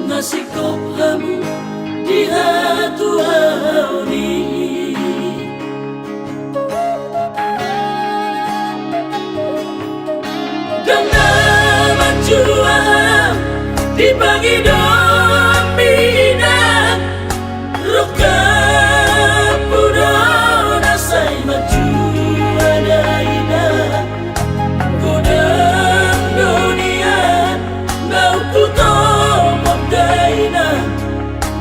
Nasikop hamu di hatu hauni dengan majuan di pagi domina roka pudo nasai maju adaina godang dunia ngau puto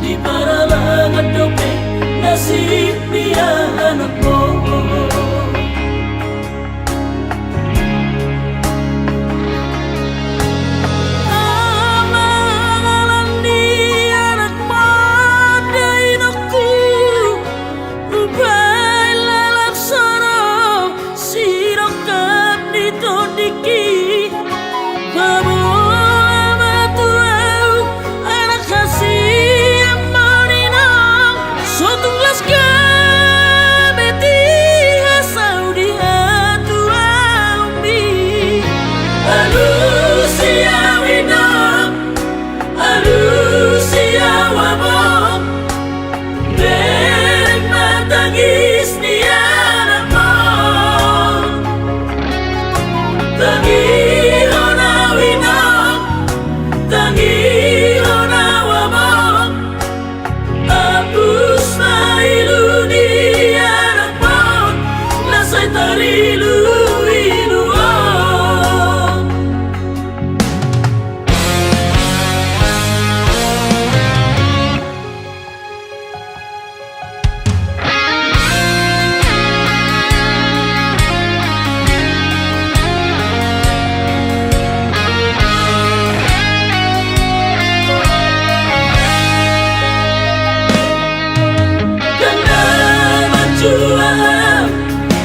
di paralangan dope nasib dia anakmu. Amalan di anak madainaku ubai lalaksana sirokap ditodiki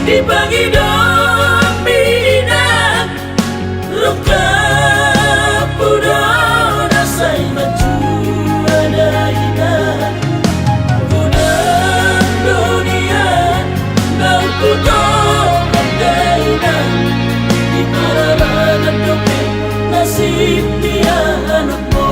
di pagi domina roka pudo nasai maju adaina godang dunia ngau puto adaina di paralangan dope nasib dia anakmu.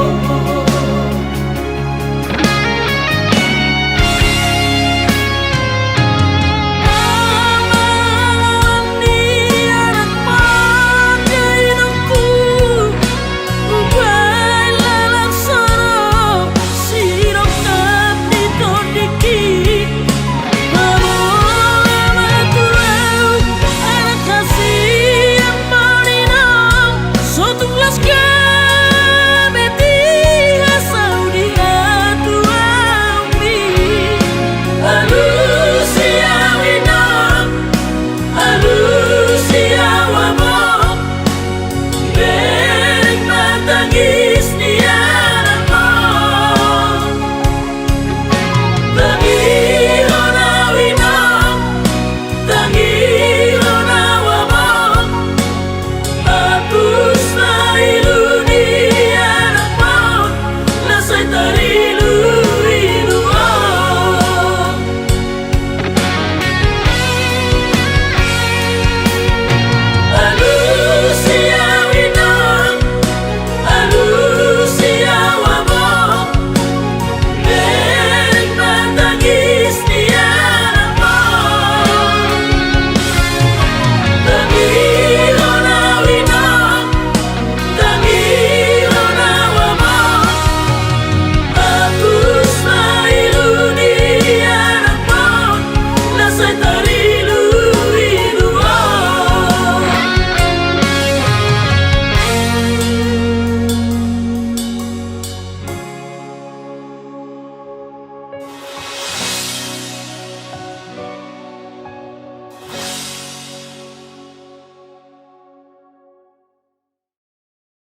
Soy